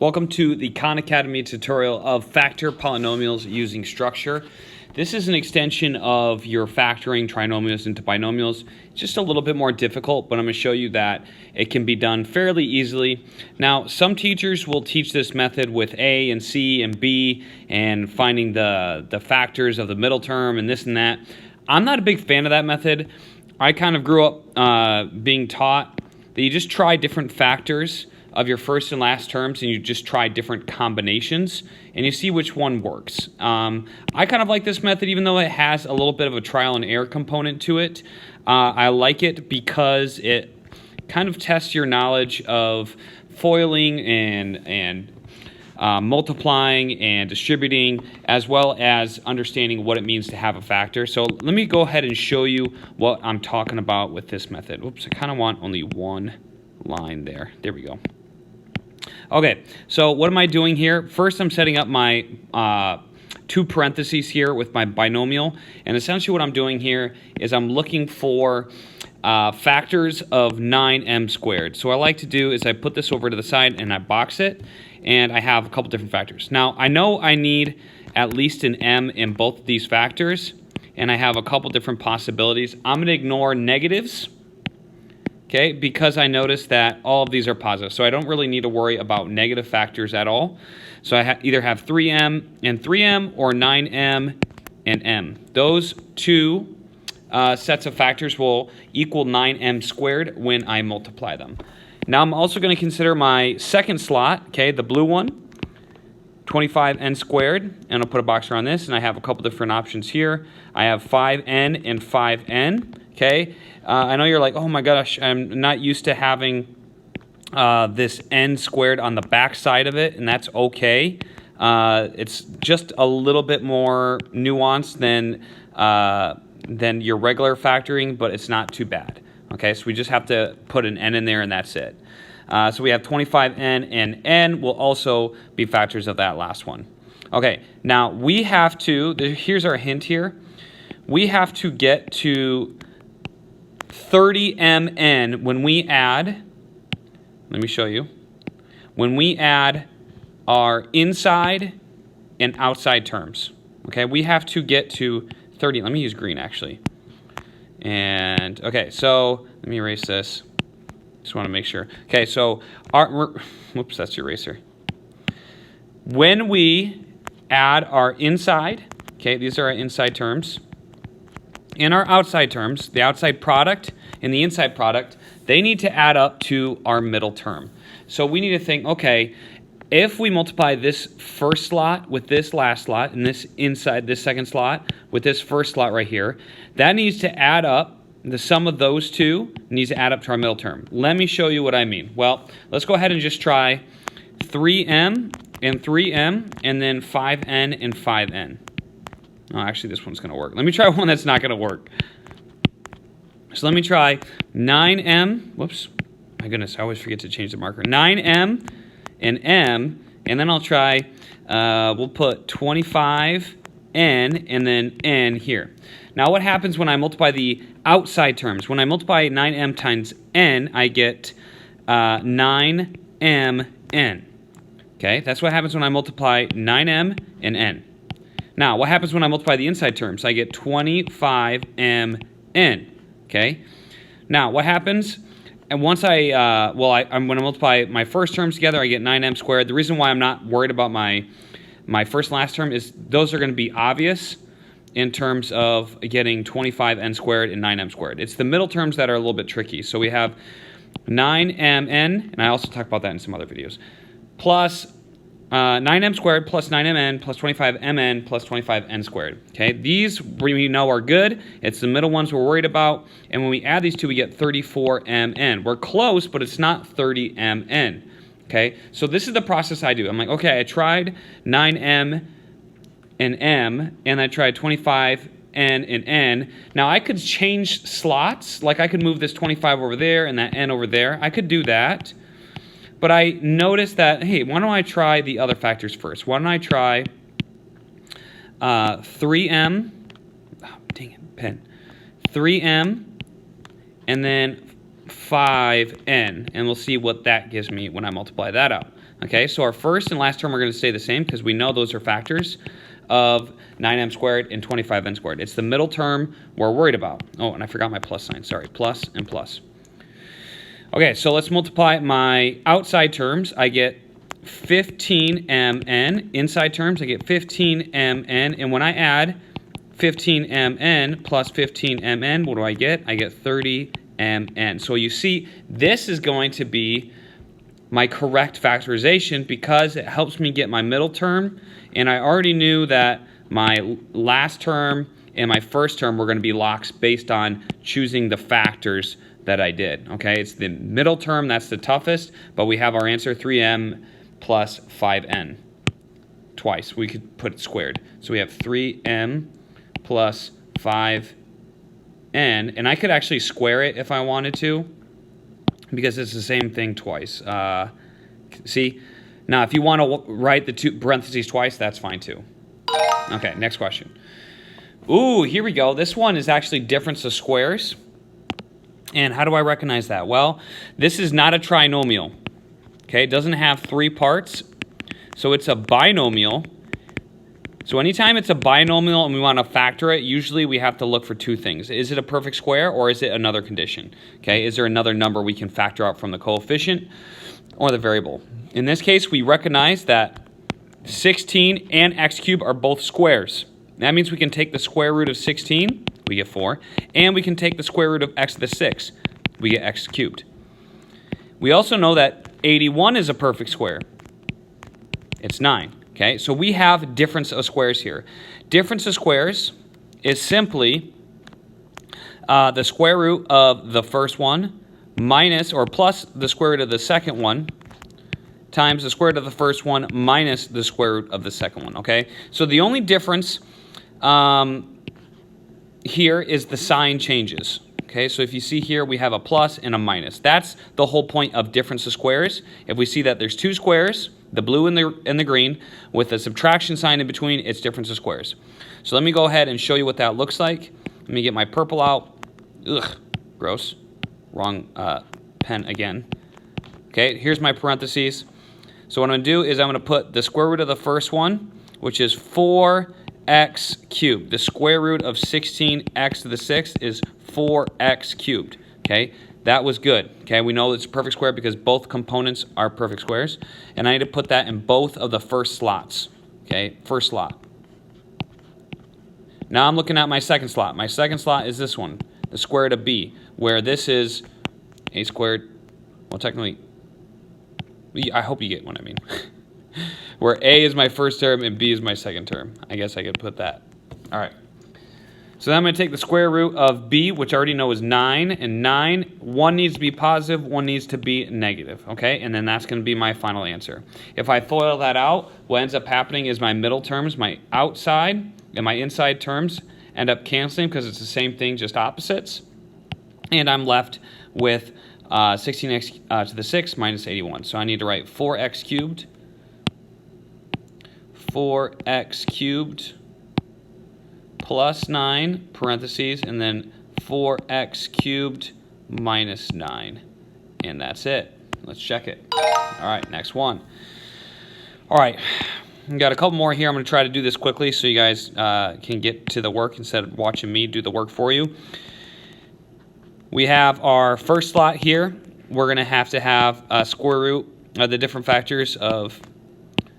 Welcome to the Khan Academy tutorial of factor polynomials using structure. This is an extension of your factoring trinomials into binomials. It's just a little bit more difficult, but I'm going to show you that it can be done fairly easily. Now, some teachers will teach this method with A and C and B and finding the factors of the middle term and this and that. I'm not a big fan of that method. I kind of grew up being taught that you just try different factors of your first and last terms, and you just try different combinations, and you see which one works. I kind of like this method, even though it has a little bit of a trial and error component to it. I like it because it kind of tests your knowledge of foiling and multiplying and distributing, as well as understanding what it means to have a factor. So let me go ahead and show you what I'm talking about with this method. Oops, I kind of want only one line there. There we go. Okay, so what am I doing here? First, I'm setting up my two parentheses here with my binomial, and essentially what I'm doing here is I'm looking for factors of 9m squared. So what I like to do is I put this over to the side and I box it, and I have a couple different factors. Now, I know I need at least an m in both of these factors, and I have a couple different possibilities. I'm going to ignore negatives, okay, because I noticed that all of these are positive. So I don't really need to worry about negative factors at all. So I either have 3m and 3m or 9m and m. Those two sets of factors will equal 9m squared when I multiply them. Now I'm also going to consider my second slot, okay, the blue one, 25n squared, and I'll put a box around this, and I have a couple different options here. I have 5n and 5n, okay. I know you're like, oh my gosh, I'm not used to having this n squared on the back side of it, and that's okay. It's just a little bit more nuanced than your regular factoring, but it's not too bad. Okay, so we just have to put an n in there, and that's it. So we have 25n, and n will also be factors of that last one. Okay, now we have to, here's our hint here. We have to get to 30mn when we add, let me show you, when we add our inside and outside terms. Okay, we have to get to 30, let me use green actually. And, okay, so let me erase this. Just want to make sure. Okay, so, whoops, that's your eraser. When we add our inside, okay, these are our inside terms, and our outside terms, the outside product and the inside product, they need to add up to our middle term. So we need to think, okay, if we multiply this first slot with this last slot, and this inside this second slot with this first slot right here, that needs to add up, the sum of those two needs to add up to our middle term. Let me show you what I mean. Well, let's go ahead and just try 3m and 3m, and then 5n and 5n. Oh, actually, this one's going to work. Let me try one that's not going to work. So let me try 9m. Whoops. My goodness, I always forget to change the marker. 9m and m, and then I'll try, we'll put 25n and then n here. Now, what happens when I multiply the outside terms? When I multiply 9m times n, I get 9mn. Okay, that's what happens when I multiply 9m and n. Now, what happens when I multiply the inside terms? I get 25mn, okay? Now, what happens? And once when I multiply my first terms together, I get 9m squared. The reason why I'm not worried about my first and last term is those are going to be obvious in terms of getting 25n squared and 9m squared. It's the middle terms that are a little bit tricky. So we have 9mn, and I also talk about that in some other videos, plus 9m squared plus 9mn plus 25mn plus 25n squared. Okay, these we know are good. It's the middle ones we're worried about. And when we add these two, we get 34mn. We're close, but it's not 30mn. Okay, so this is the process I do. I'm like, okay, I tried 9m and m, and I tried 25n and n. Now I could change slots. Like I could move this 25 over there and that n over there. I could do that. But I noticed that, hey, why don't I try the other factors first? Why don't I try 3m, oh, dang it, pen, 3m, and then 5n, and we'll see what that gives me when I multiply that out. Okay, so our first and last term are going to stay the same because we know those are factors of 9m squared and 25n squared. It's the middle term we're worried about. Oh, and I forgot my plus sign. Sorry, plus and plus. Okay, so let's multiply my outside terms. I get 15mn. Inside terms, I get 15mn. And when I add 15mn plus 15mn, what do I get? I get 30mn. So you see, this is going to be my correct factorization because it helps me get my middle term. And I already knew that my last term and my first term were going to be locks based on choosing the factors that I did. Okay, it's the middle term that's the toughest, but we have our answer 3m plus 5n twice. We could put it squared. So we have 3m plus 5n, and I could actually square it if I wanted to because it's the same thing twice. See? Now, if you want to write the two parentheses twice, that's fine too. Okay, next question. Ooh, here we go. This one is actually difference of squares. And how do I recognize that? Well, this is not a trinomial. Okay, it doesn't have three parts. So it's a binomial. So anytime it's a binomial and we want to factor it, usually we have to look for two things. Is it a perfect square or is it another condition? Okay, is there another number we can factor out from the coefficient or the variable? In this case, we recognize that 16 and x cubed are both squares. That means we can take the square root of 16, we get 4, and we can take the square root of x to the 6, we get x cubed. We also know that 81 is a perfect square. It's 9. Okay, so we have difference of squares here. Difference of squares is simply the square root of the first one minus or plus the square root of the second one times the square root of the first one minus the square root of the second one. Okay, so the only difference here is the sign changes. Okay, so if you see here, we have a plus and a minus. That's the whole point of difference of squares. If we see that there's two squares, the blue and the green, with a subtraction sign in between, it's difference of squares. So let me go ahead and show you what that looks like. Let me get my purple out. Ugh, gross. Wrong pen again. Okay, here's my parentheses. So what I'm going to do is I'm going to put the square root of the first one, which is 4x cubed. The square root of 16x to the 6th is 4x cubed. Okay, that was good. Okay, we know it's a perfect square because both components are perfect squares. And I need to put that in both of the first slots. Okay, first slot. Now I'm looking at my second slot. My second slot is this one, the square root of b, where this is a squared, well, technically, I hope you get what I mean. Where a is my first term and b is my second term. I guess I could put that. All right. So then I'm going to take the square root of b, which I already know is 9, and 9, one needs to be positive, one needs to be negative, okay? And then that's going to be my final answer. If I FOIL that out, what ends up happening is my middle terms, my outside and my inside terms end up canceling because it's the same thing, just opposites. And I'm left with 16x to the 6 minus 81. So I need to write 4x cubed, 4x cubed plus 9, parentheses, and then 4x cubed minus 9. And that's it. Let's check it. All right, next one. All right, I've got a couple more here. I'm going to try to do this quickly so you guys can get to the work instead of watching me do the work for you. We have our first slot here. We're going to have a square root of the different factors of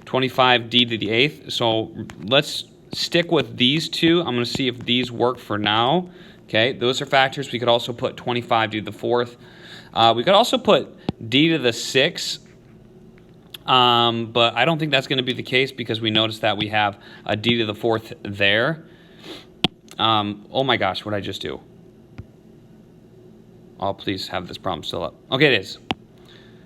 25d to the 8th. So let's stick with these two. I'm going to see if these work for now. Okay, those are factors. We could also put 25d to the 4th. We could also put d to the 6th, but I don't think that's going to be the case because we noticed that we have a d to the 4th there. Oh my gosh, what did I just do? Oh, please have this problem still up. Okay, it is.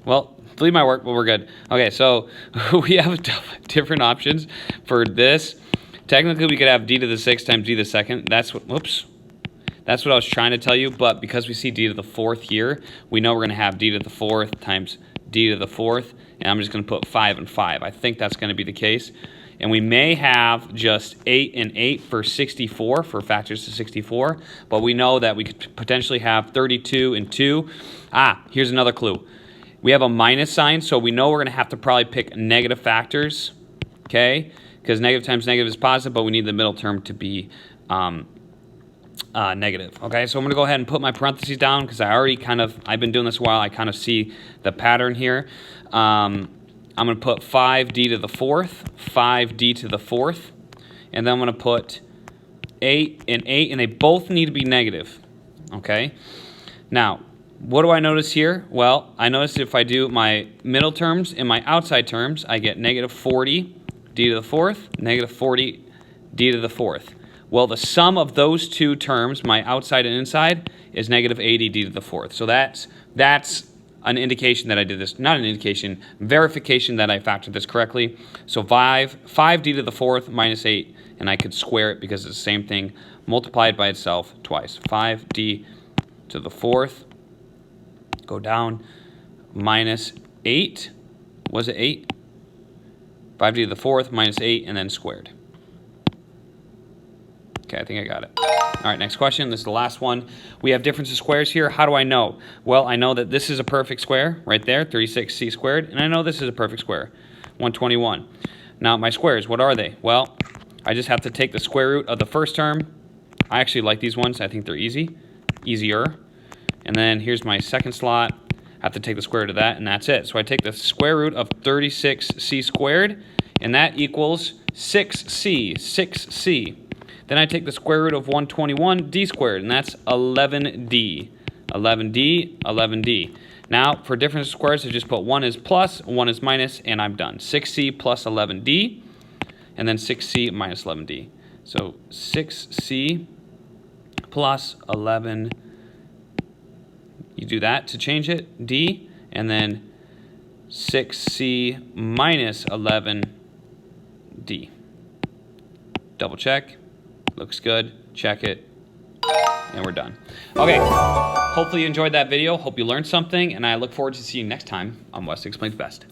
Well, leave my work, but we're good. Okay, so we have different options for this. Technically, we could have d to the 6th times d to the 2nd. That's what, whoops. That's what I was trying to tell you, but because we see d to the 4th here, we know we're going to have d to the 4th times d to the 4th, and I'm just going to put 5 and 5. I think that's going to be the case. And we may have just 8 and 8 for 64, for factors to 64, but we know that we could potentially have 32 and 2. Ah, here's another clue. We have a minus sign, so we know we're going to have to probably pick negative factors, okay? Because negative times negative is positive, but we need the middle term to be negative. Okay, so I'm going to go ahead and put my parentheses down because I've been doing this a while. I kind of see the pattern here. I'm going to put 5d to the fourth, 5d to the fourth, and then I'm going to put 8 and 8, and they both need to be negative. Okay, now what do I notice here? Well, I notice if I do my middle terms and my outside terms, I get negative 40 d to the fourth, negative 40 d to the fourth. Well, the sum of those two terms, my outside and inside, is negative 80 d to the fourth. So that's an indication that I did this, not an indication, verification that I factored this correctly. So 5d to the fourth minus 8, and I could square it because it's the same thing, multiplied by itself twice. 5d to the fourth, go down, minus 8, was it 8? 5d to the fourth minus 8, and then squared. Okay, I think I got it. All right, next question. This is the last one. We have difference of squares here. How do I know? Well, I know that this is a perfect square right there, 36c squared, and I know this is a perfect square, 121. Now, my squares, what are they? Well, I just have to take the square root of the first term. I actually like these ones. I think they're easier. And then here's my second slot. I have to take the square root of that, and that's it. So I take the square root of 36c squared, and that equals 6c. Then I take the square root of 121d squared, and that's 11d. 11d. Now, for difference of squares, I just put 1 is plus, 1 is minus, and I'm done. 6c plus 11d, and then 6c minus 11d. So 6c plus 11, you do that to change it, d, and then 6c minus 11d. Double check. Looks good. Check it. And we're done. Okay. Hopefully you enjoyed that video. Hope you learned something. And I look forward to seeing you next time on Wes Explains Best.